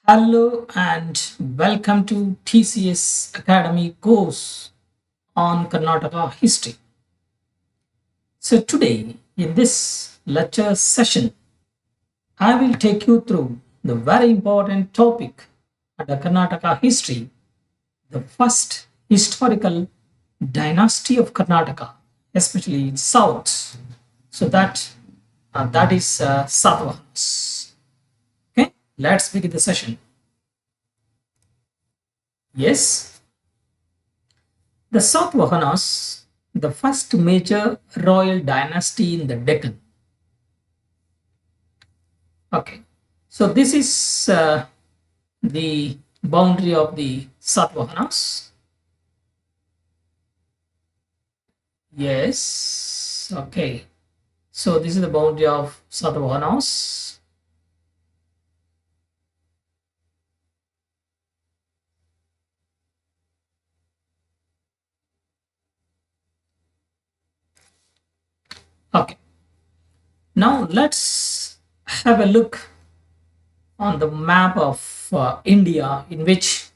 Hello and welcome to TCS Academy course on Karnataka history. So today in this lecture session, I will take you through the very important topic under Karnataka history, the first historical dynasty of Karnataka, especially in south. So that is Satavahanas. Okay, let's begin the session. Yes, the Satavahanas, the first major royal dynasty in the Deccan. Okay, so this is the boundary of the Satavahanas. Yes, okay. So this is the boundary of Satavahanas. Okay, now let's have a look on the map of India, in which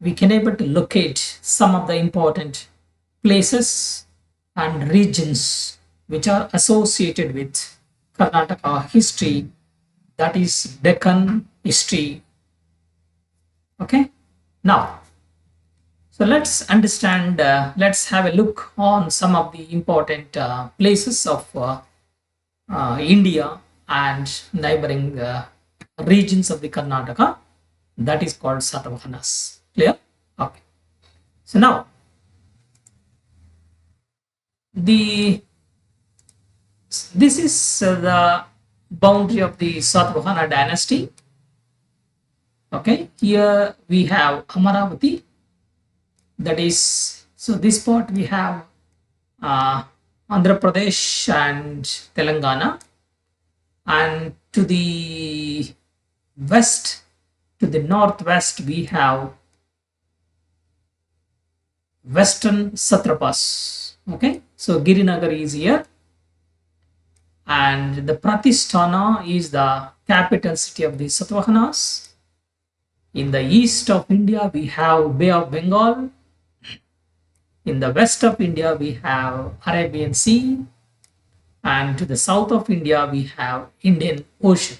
we can able to locate some of the important places and regions which are associated with Karnataka history, that is Deccan history. Okay, now so let's understand, let's have a look on some of the important places of India and neighboring regions of the Karnataka, that is called Satavahanas. Clear? Okay. So now the this is the boundary of the Satavahana dynasty. Okay, here we have Amaravati, that is, so this part we have Andhra Pradesh and Telangana, and to the west, to the northwest, we have Western Satraps. Okay, so Girinagar is here, and the Pratisthana is the capital city of the Satavahanas. In the east of India, we have Bay of Bengal. In the west of India, we have Arabian Sea, and to the south of India, we have Indian Ocean.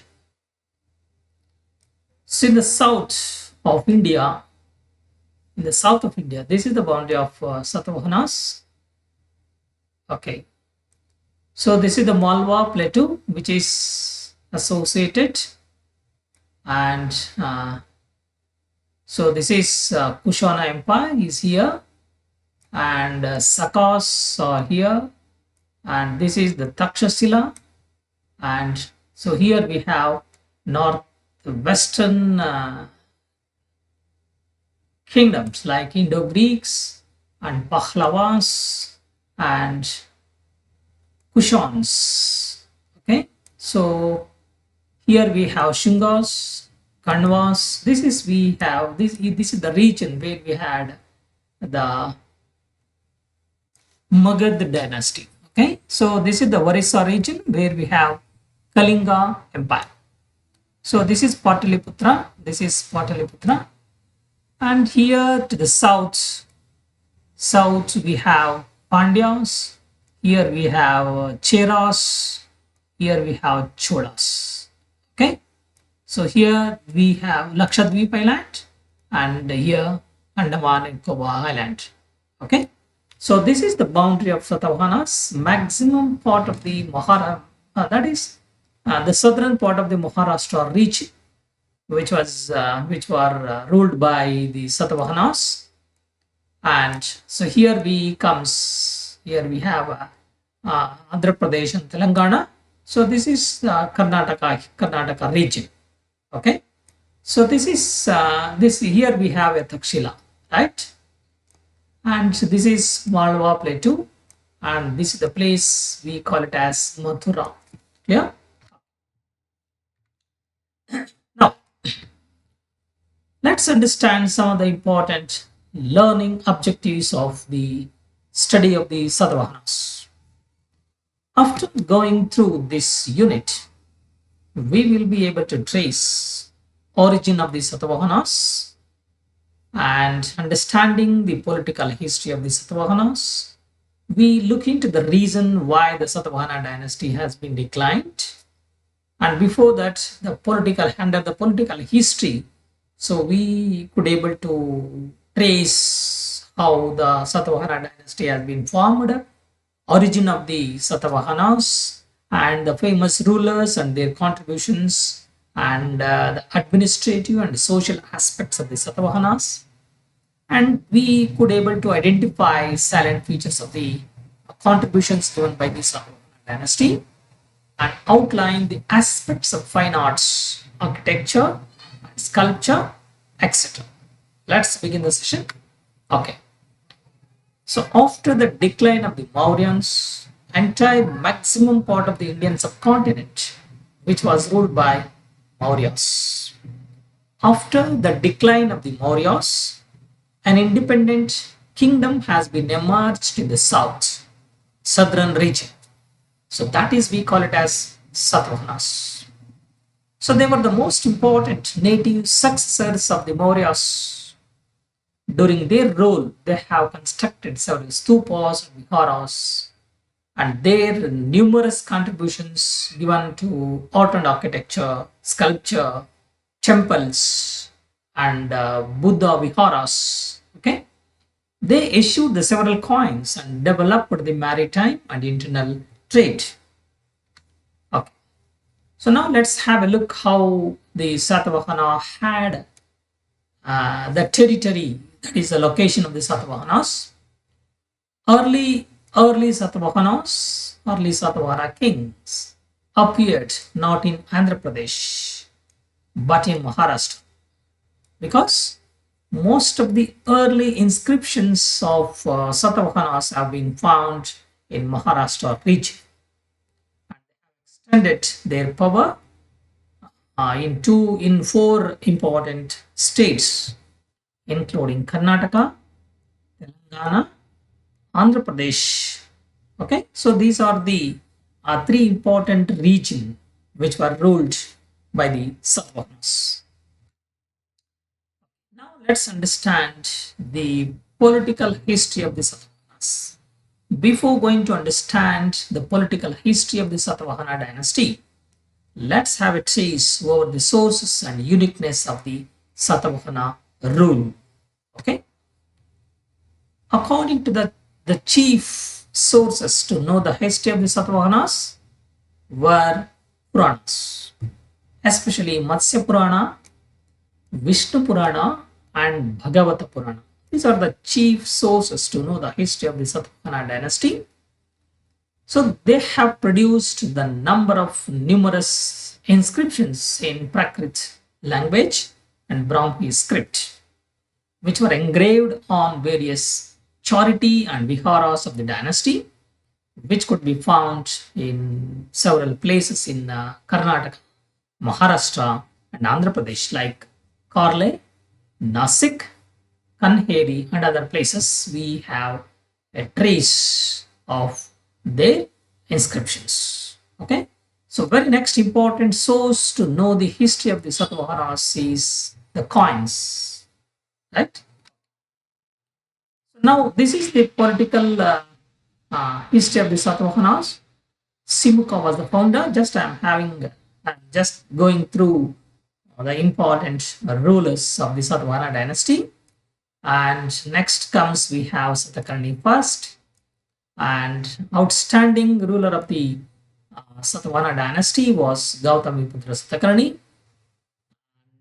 So in the south of India, this is the boundary of Satavahanas. Okay, so this is the Malwa Plateau, which is associated, and so this is Kushana Empire is here, and Sakas are here, and this is the Takshashila, and so here we have northwestern kingdoms like Indo-Greeks and Pahlavas and Kushans. Okay, so here we have Shungas, Kanvas. This is we have this is the region where we had the Magad dynasty. Okay, so this is the Orissa region where we have Kalinga Empire. So this is Pataliputra, and here to the south we have Pandyas, here we have Cheras, here we have Cholas. Okay, so here we have Lakshadweep Island, and here Andaman and Nicobar Island. Okay, so this is the boundary of Satavahanas. Maximum part of the that is the southern part of the Maharashtra region, which were ruled by the Satavahanas. And so here we have Andhra Pradesh and Telangana. So this is Karnataka region. Okay, so this is this here we have a Takshila, right? And so this is Malwa Plateau, and this is the place we call it as Mathura. Yeah. Now let's understand some of the important learning objectives of the study of the Satavahanas. After going through this unit, we will be able to trace origin of the Satavahanas and understanding the political history of the Satavahanas. We look into the reason why the Satavahana dynasty has been declined. And before that, under the political history, so we could able to trace how the Satavahana dynasty has been formed, origin of the Satavahanas, and the famous rulers and their contributions, and the administrative and social aspects of the Satavahanas. And we could able to identify salient features of the contributions given by the Satavahana dynasty and outline the aspects of fine arts, architecture, sculpture, etc. Let's begin the session. Okay. So after the decline of the Mauryans, entire maximum part of the Indian subcontinent, which was ruled by Mauryas. After the decline of the Mauryas, an independent kingdom has been emerged in the southern region. So that is, we call it as Satavahanas. So they were the most important native successors of the Mauryas. During their rule, they have constructed several stupas and viharas, and their numerous contributions given to art and architecture, sculpture, temples, and Buddha viharas. Okay, they issued the several coins and developed the maritime and internal trade. Okay, so now let's have a look how the Satavahana had the territory, that is the location of the Satavahanas. Early Satavahana kings appeared not in Andhra Pradesh but in Maharashtra, because most of the early inscriptions of Satavahanas have been found in Maharashtra region. And they have extended their power in four important states, including Karnataka, Telangana, Andhra Pradesh. Okay, so these are the three important regions which were ruled by the Satavahanas. Now let's understand the political history of the Satavahanas. Before going to understand the political history of the Satavahana dynasty, let's have a trace over the sources and uniqueness of the Satavahana rule. Okay, according to the chief sources to know the history of the Satavahanas were Puranas, especially Matsya Purana, Vishnu Purana, and Bhagavata Purana. These are the chief sources to know the history of the Satavahana dynasty. So they have produced the numerous inscriptions in Prakrit language and Brahmi script, which were engraved on various charity and viharas of the dynasty, which could be found in several places in Karnataka, Maharashtra, and Andhra Pradesh, like Karle, Nasik, Kanheri, and other places. We have a trace of their inscriptions. Okay, so very next important source to know the history of the Satavahanas is the coins, right? Now this is the political history of the Satavahanas. Simukha was the founder. I'm just going through the important rulers of the Satavahana dynasty. And next comes, we have Satakarni first, and outstanding ruler of the Satavahana dynasty was Gautamiputra Satakarni.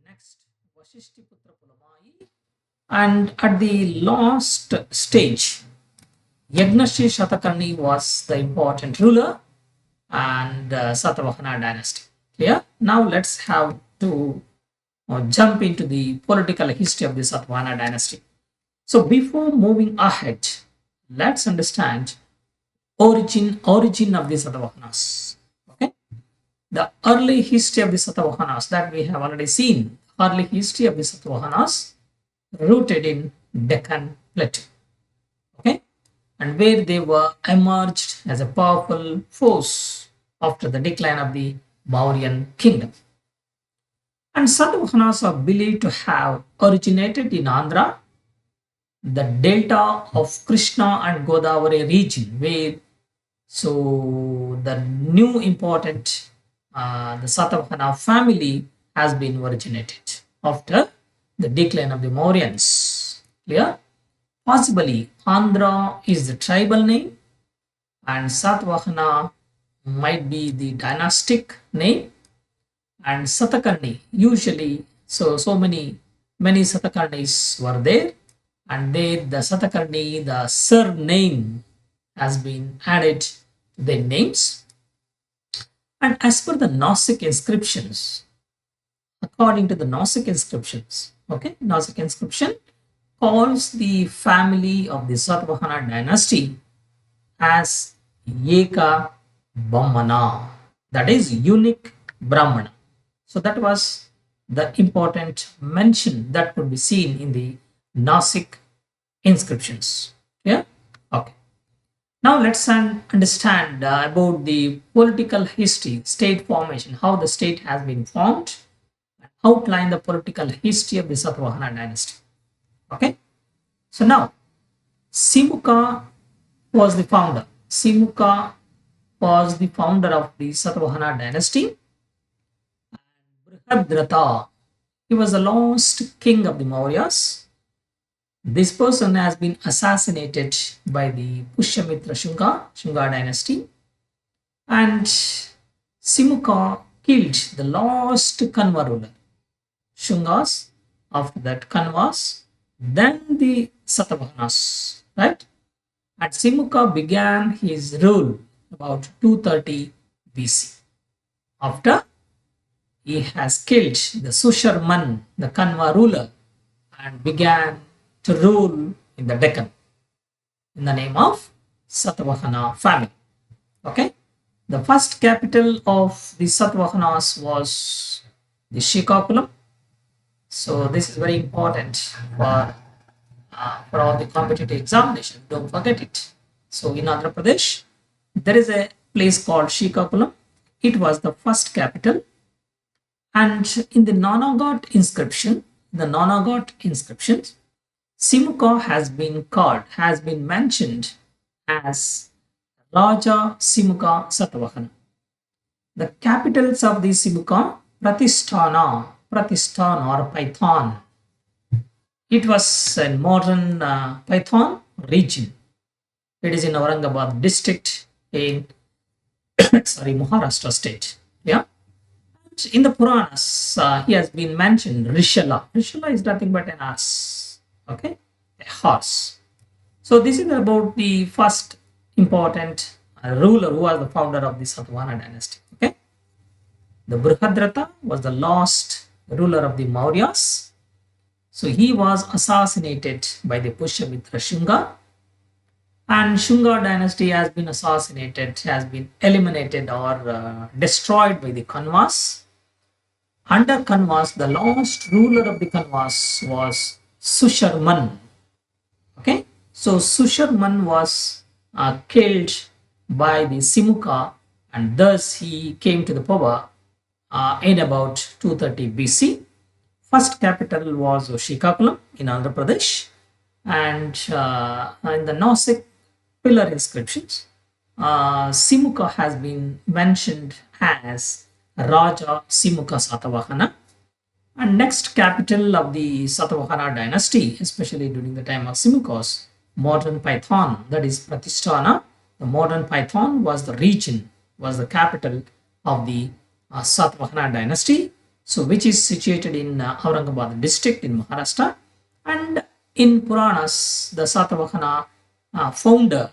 Next, Vasishtiputra Pulamai, and at the last stage, Yagnashri Satakarni was the important ruler and Satavahana dynasty. Clear? Now let's have to jump into the political history of the Satavahana dynasty. So before moving ahead, let's understand origin of the Satavahanas. Okay, the early history of the Satavahanas that we have already seen. Early history of the Satavahanas rooted in Deccan plateau. Okay, and where they were emerged as a powerful force after the decline of the Mauryan kingdom. And Satavahanas are believed to have originated in Andhra, the delta of Krishna and Godavari region, where so the new important the Satavahana family has been originated after the decline of the Mauryans. Clear? Possibly Andhra is the tribal name and Satavahana might be the dynastic name, and Satakarni usually so many Satakarnis were there, and they the Satakarni the surname has been added to their names. And as per the Gnostic inscriptions, according to the Gnostic inscriptions, okay, Gnostic inscription calls the family of the Satavahana dynasty as Eka Brahmana, that is unique Brahmana. So that was the important mention that could be seen in the Gnostic inscriptions. Yeah, okay. Now let's understand about the political history, state formation, how the state has been formed, outline the political history of the Satavahana dynasty. Okay, so now Simuka was the founder. Simuka was the founder of the Satavahana dynasty. Brihadratha, he was the last king of the Mauryas. This person has been assassinated by the Pushyamitra Shunga dynasty, and Simuka killed the last Kanva ruler. Shungas, after that Kanvas, then the Satavahanas, right? And Simuka began his rule about 230 BC. After he has killed the Susharman, the Kanva ruler, and began to rule in the Deccan in the name of Satavahana family. Okay, the first capital of the Satavahanas was the Srikakulam. So this is very important for all the competitive examination. Don't forget it. So in Andhra Pradesh, there is a place called Srikakulam. It was the first capital, and in the Nanagot inscriptions, Simuka has been mentioned as Raja Simuka Satavahana. The capitals of the Simuka, Pratisthana or Python. It was in modern Python region. It is in Aurangabad district in Maharashtra state. Yeah. In the Puranas, he has been mentioned Rishala. Rishala is nothing but an ass. Okay, a horse. So this is about the first important ruler who was the founder of the Satavahana dynasty. Okay, the Brihadratha was the last ruler of the Mauryas. So he was assassinated by the Pushyamitra Shunga, and Shunga dynasty has been eliminated or destroyed by the Kanvas. Under Kanvas, the last ruler of the Kanvas was Susharman. Okay, so Susharman was killed by the Simuka, and thus he came to the power in about 230 BC. First capital was Srikakulam in Andhra Pradesh, and in the Gnostic pillar inscriptions, Simuka has been mentioned as Raja Simuka Satavahana. And next capital of the Satavahana dynasty, especially during the time of Simuka's, modern Python, that is Pratisthana. The modern Python was the capital of the Satavahana dynasty, so which is situated in Aurangabad district in Maharashtra. And in Puranas, the Satavahana founder,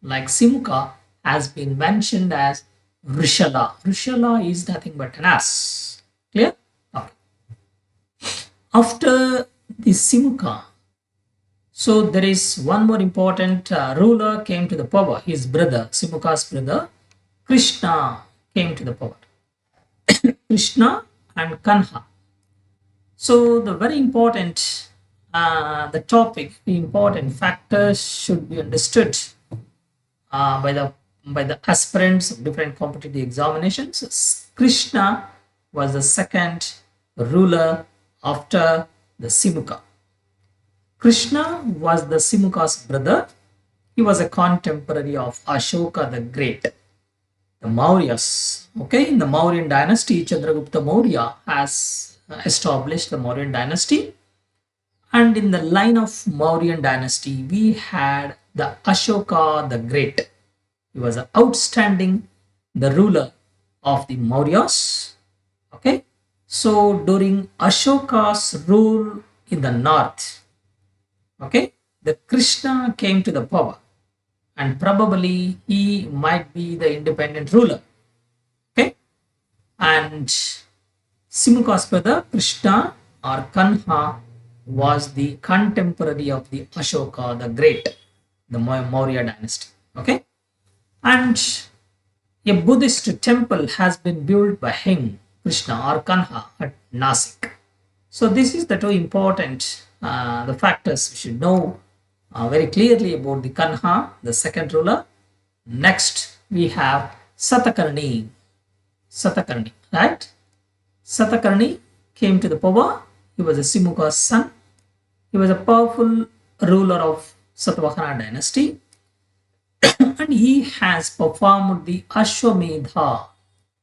like Simuka, has been mentioned as Rishala. Rishala is nothing but an ass. Clear? Okay. After the Simuka, so there is one more important ruler came to the power. His brother, Simuka's brother, Krishna, came to the power. Krishna and Kanha. So the very important, the important factors should be understood by the aspirants of different competitive examinations. Krishna was the second ruler after the Simuka. Krishna was the Simuka's brother. He was a contemporary of Ashoka the Great. The Mauryas, okay, in the Mauryan dynasty, Chandragupta Maurya has established the Mauryan dynasty. And in the line of Mauryan dynasty, we had the Ashoka the Great. He was an outstanding the ruler of the Mauryas. Okay, so during Ashoka's rule in the north, okay, the Krishna came to the power, and probably he might be the independent ruler. Okay, and Simuka's brother Krishna or Kanha was the contemporary of the Ashoka the Great, the Maurya dynasty. Okay, and a Buddhist temple has been built by him, Krishna or Kanha, at Nasik. So this is the two important the factors we should know very clearly about the Kanha, the second ruler. Next we have Satakarni. Satakarni, right? Satakarni came to the power. He was a Simuka's son. He was a powerful ruler of Satavahana dynasty. And he has performed the Ashwamedha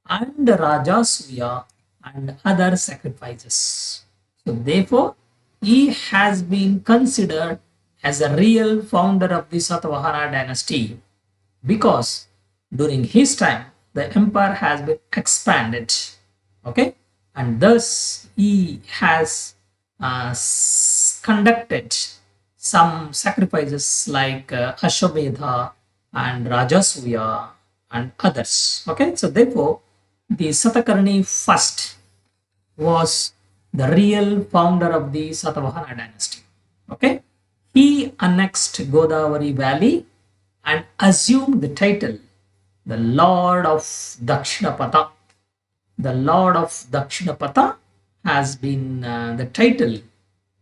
and Rajasuya and other sacrifices. So therefore, he has been considered as a real founder of the Satavahana dynasty because during his time, the empire has been expanded. Okay, and thus he has conducted some sacrifices like Ashwamedha and Rajasuya and others. Okay, so therefore, the Satakarni first was the real founder of the Satavahana dynasty. Okay, he annexed Godavari Valley and assumed the title the Lord of Dakshinapatha. The Lord of Dakshinapatha has been the title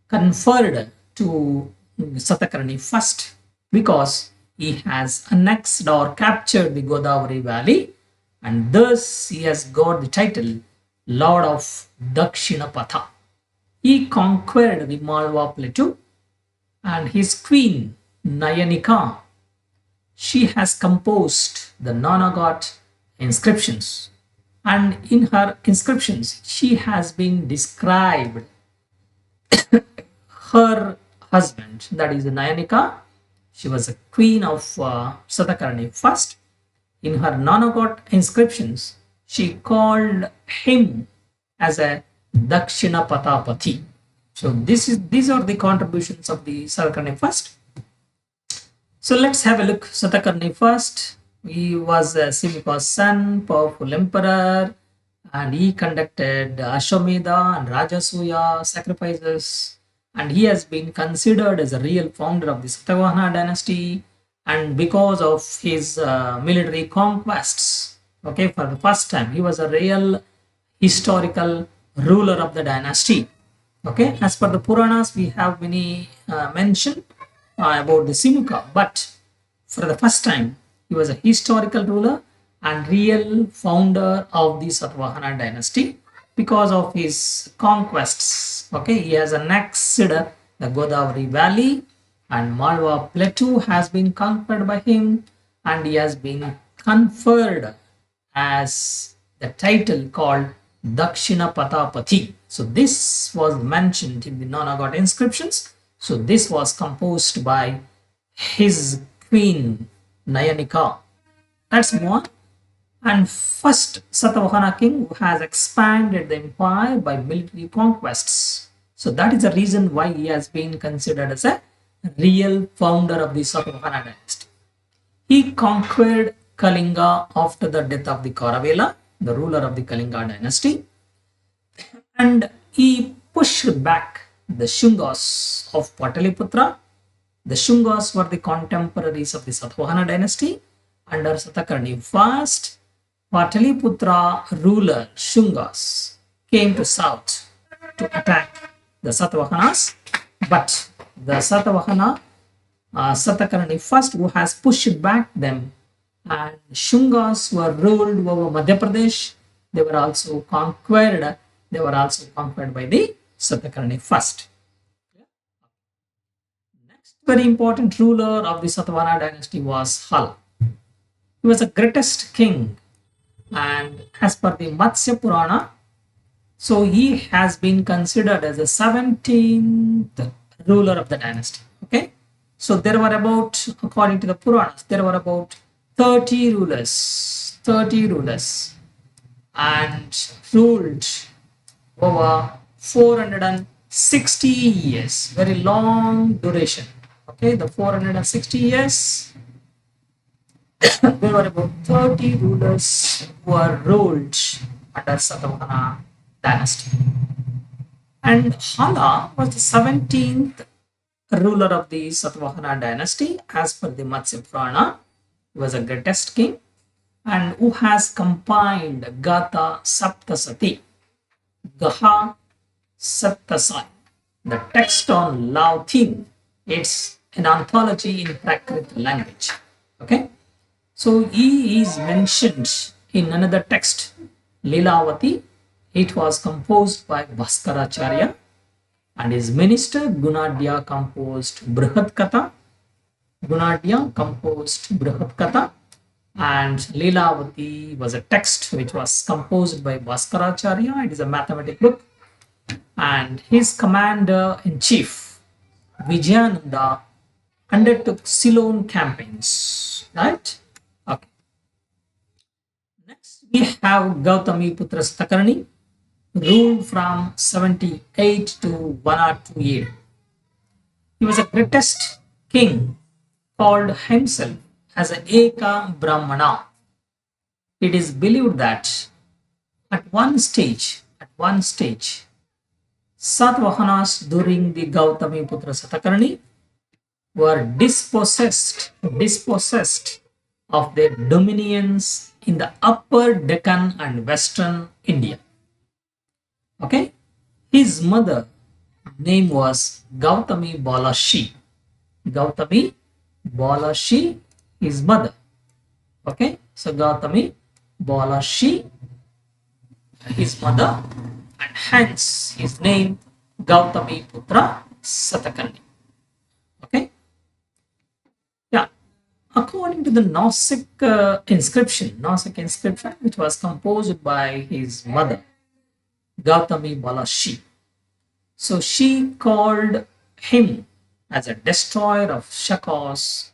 conferred to Satakarni first because he has annexed or captured the Godavari Valley, and thus he has got the title Lord of Dakshinapatha. He conquered the Malwa plateau, and his queen Nayanika, she has composed the Nanagot inscriptions, and in her inscriptions she has been described her husband, that is Nayanika. She was a queen of Satakarni first. In her Nanagot inscriptions, she called him as a Dakshinapatapati. So these are the contributions of the Satakarni first. So let's have a look. Satakarni first. He was Simuka's son, powerful emperor, and he conducted Ashwamedha and Rajasuya sacrifices. And he has been considered as a real founder of the Satavahana dynasty, and because of his military conquests, okay, for the first time he was a real historical ruler of the dynasty. Okay, as per the Puranas we have many mention about the Simuka, but for the first time he was a historical ruler and real founder of the Satavahana dynasty because of his conquests. Okay, he has annexed the Godavari Valley, and Malwa plateau has been conquered by him, and he has been conferred as the title called Dakshinapatapati. So this was mentioned in the Nanagot inscriptions. So this was composed by his queen Nayanika. Let's move on. And first Satavahana king who has expanded the empire by military conquests. So that is the reason why he has been considered as a real founder of the Satavahana dynasty. He conquered Kalinga after the death of the Karavela, the ruler of the Kalinga dynasty, and he pushed back the Shungas of Pataliputra. The Shungas were the contemporaries of the Satavahana dynasty under Satakarni. First, Pataliputra ruler Shungas came to south to attack the Satavahanas, but the Satavahana Satakarni first who has pushed back them, and Shungas were ruled over Madhya Pradesh. They were also conquered they were also conquered by the Satakarni first. Next very important ruler of the Satavahana dynasty was Hal. He was the greatest king, and as per the Matsya Purana, so he has been considered as the 17th ruler of the dynasty. Okay, so there were about, according to the Puranas, there were about 30 rulers, and ruled over 460 years. Very long duration. Okay, the 460 years. There were about 30 rulers who were ruled under Satavahana dynasty. And Hala was the 17th ruler of the Satavahana dynasty. As per the Matsya Purana, he was the greatest king and who has compiled Gatha Saptasati, Gaha Saptasai, the text on love theme. It's an anthology in Prakrit language. Okay, so he is mentioned in another text, Lilavati. It was composed by Bhaskaracharya, and his minister Gunadhya composed Brihad Katha. And Lilavati was a text which was composed by Bhaskaracharya. It is a mathematical book, and his commander-in-chief Vijayananda undertook Ceylon campaigns, right? Okay. Next we have Gautami Putra Satakarni, ruled from 78 to 102 AD. He was the greatest king, called himself as an Eka Brahmana. It is believed that at one stage, Satavahanas during the Gautami Putra Satakarni were dispossessed of their dominions in the upper Deccan and Western India. Okay, his mother name was Gautami Balashi. His mother. Okay, so Gautami Balashi, his mother, and hence his name Gautami Putra Satakarni. Okay, yeah. According to the Gnostic inscription, which was composed by his mother, Gautami Balashi. So she called him as a destroyer of Shakas,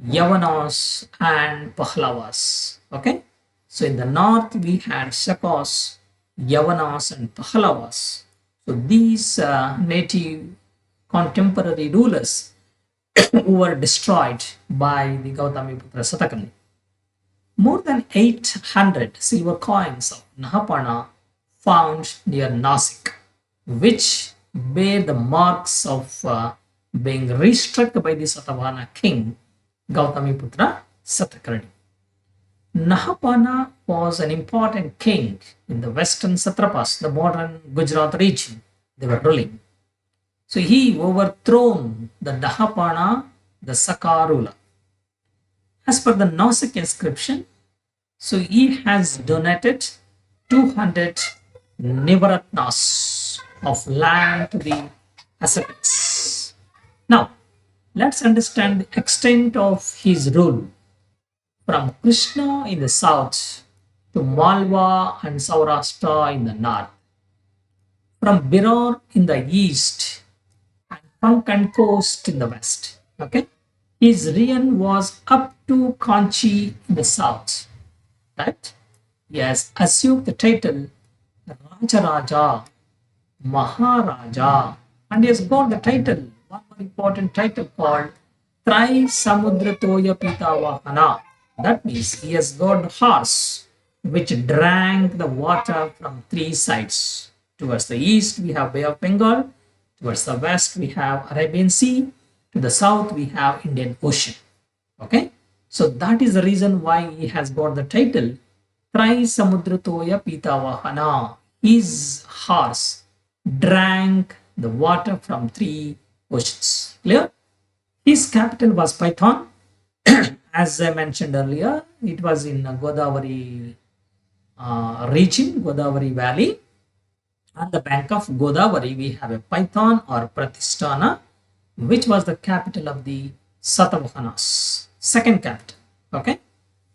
Yavanas, and Pahlavas. Okay, so in the north we had Shakas, Yavanas, and Pahlavas. So these native contemporary rulers who were destroyed by the Gautami Putra Satakarni. More than 800 silver coins of Nahapana found near Nasik, which bear the marks of being restruck by the Satavahana king Gautami Putra Satakarni. Nahapana was an important king in the Western Satrapas, the modern Gujarat region they were ruling. So he overthrown the Nahapana, the Saka ruler. As per the Gnostic inscription, so he has donated 200 Nivaratnas of land to the aspirants. Now, let's understand the extent of his rule from Krishna in the south to Malwa and Saurashtra in the north, from Biror in the east and Konkan coast in the west. Okay, his reign was up to Kanchi in the south. Right? He has assumed the title Rajaraja, Maharaja, and he has got the title, one more important title called Trai Samudratoya Pitavahana. That means he has got the horse which drank the water from three sides. Towards the east we have Bay of Bengal, towards the west we have Arabian Sea, to the south we have Indian Ocean. Okay, so that is the reason why he has got the title Trai Samudratoya Pitavahana. His horse drank the water from three oceans. Clear? His capital was Python. As I mentioned earlier, it was in Godavari region, Godavari Valley, On the bank of Godavari, we have a Python or Pratisthana, which was the capital of the Satavahanas, second capital. Okay,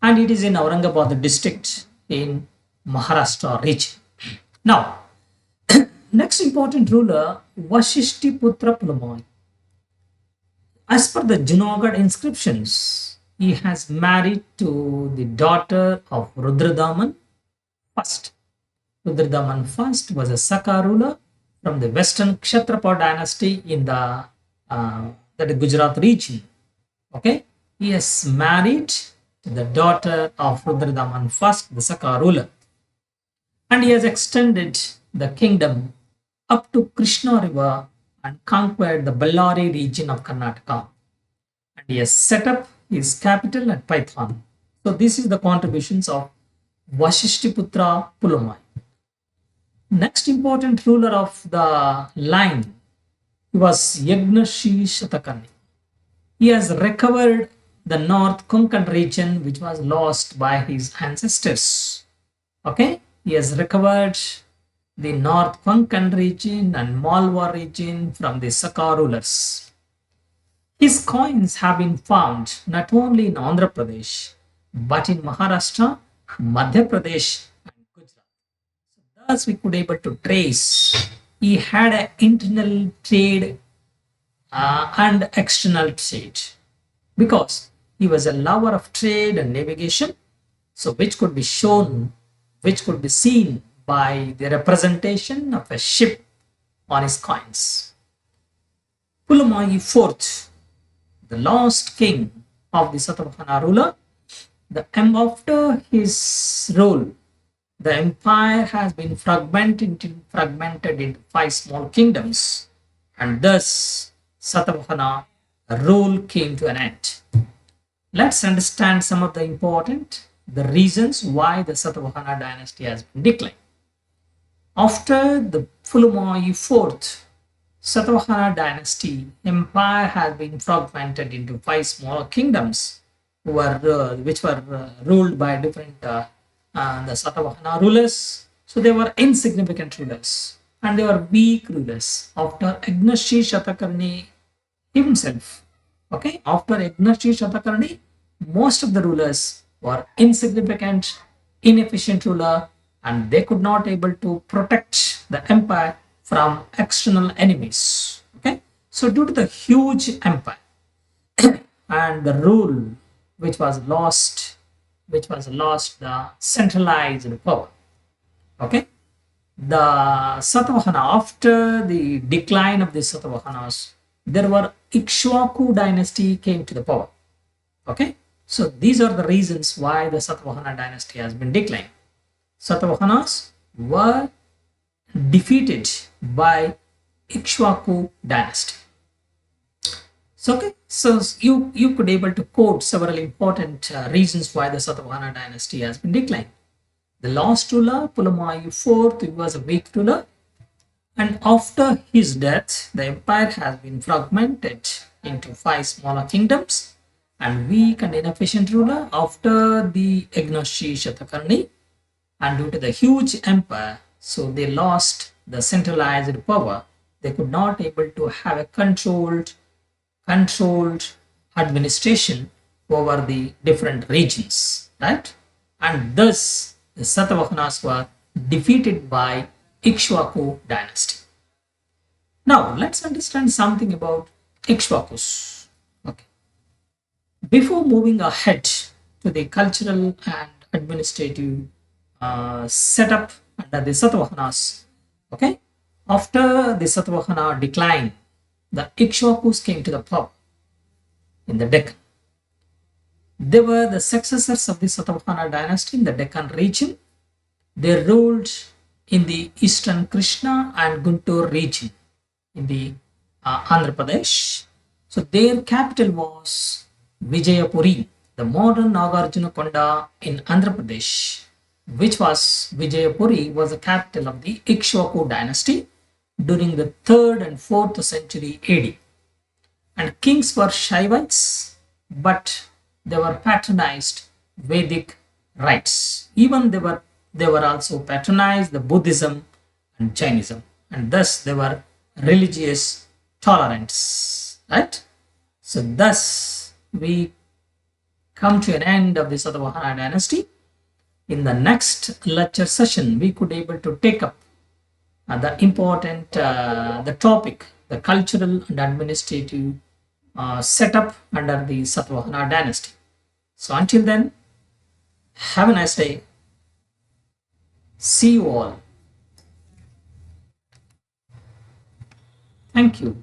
and it is in Aurangabad district in Maharashtra region. Now, next important ruler, Vasishtiputra Pulamai. As per the Junagadh inscriptions, he has married to the daughter of Rudradaman first. Rudradaman first was a Saka ruler from the Western Kshatrapa dynasty in the that is Gujarat region. Okay, he has married to the daughter of Rudradaman first, the Saka ruler, and he has extended the kingdom up to Krishna river and conquered the Ballari region of Karnataka. And he has set up his capital at Python. So this is the contributions of Vasishtiputra Pulamai. Next important ruler of the line was Yagnashi Shatakarni. He has recovered the North Konkan region which was lost by his ancestors. Okay, he has recovered the North Konkan region and Malwa region from the Saka rulers. His coins have been found not only in Andhra Pradesh but in Maharashtra, Madhya Pradesh, and Gujarat. So thus we could able to trace he had an internal trade and external trade because he was a lover of trade and navigation. So which could be shown, which could be seen by the representation of a ship on his coins. Pulamai IV, the last king of the Satavahana ruler, after his rule, the empire has been fragmented into 5 small kingdoms, and thus Satavahana rule came to an end. Let's understand some of the reasons why the Satavahana dynasty has been declined. After the Pulamai IV Satavahana dynasty, empire has been fragmented into 5 smaller kingdoms which were ruled by different the Satavahana rulers. So they were insignificant rulers and they were weak rulers. After Yagnashi Shatakarni himself, okay, after Yagnashi Shatakarni, most of the rulers were insignificant, inefficient ruler, and they could not able to protect the empire from external enemies. Okay, so due to the huge empire and the rule which was lost the centralized power. Okay, the Satavahana, after the decline of the Satavahanas, there were Ikshwaku dynasty came to the power. Okay, so these are the reasons why the Satavahana dynasty has been declined. Satavahanas were defeated by Ikshwaku dynasty. So, okay, so you could able to quote several important reasons why the Satavahana dynasty has been declined. The last ruler, Pulamai IV, was a weak ruler, and after his death, the empire has been fragmented into 5 smaller kingdoms, and weak and inefficient ruler after the Yagnashi Shatakarni, and due to the huge empire, so they lost the centralized power. They could not able to have a controlled administration over the different regions, right? And thus the Satavahanas were defeated by Ikshwaku dynasty. Now let's understand something about Ikshwakus. Okay, before moving ahead to the cultural and administrative setup under the Satavahanas, okay, after the Satavahana decline, the Ikshwakus came to the power in the Deccan. They were the successors of the Satavahana dynasty in the Deccan region. They ruled in the eastern Krishna and Guntur region in the Andhra Pradesh. So their capital was Vijayapuri, the modern Nagarjuna Konda in Andhra Pradesh, which was Vijayapuri was the capital of the Ikshwaku dynasty during the 3rd and 4th century AD. And kings were Shaivites, but they were patronized Vedic rites. Even they were also patronized the Buddhism Jainism, and thus they were religious tolerance, right? So thus we come to an end of the Satavahana dynasty. In the next lecture session, we could able to take up the topic, the cultural and administrative setup under the Satavahana dynasty. So until then, have a nice day. See you all. Thank you.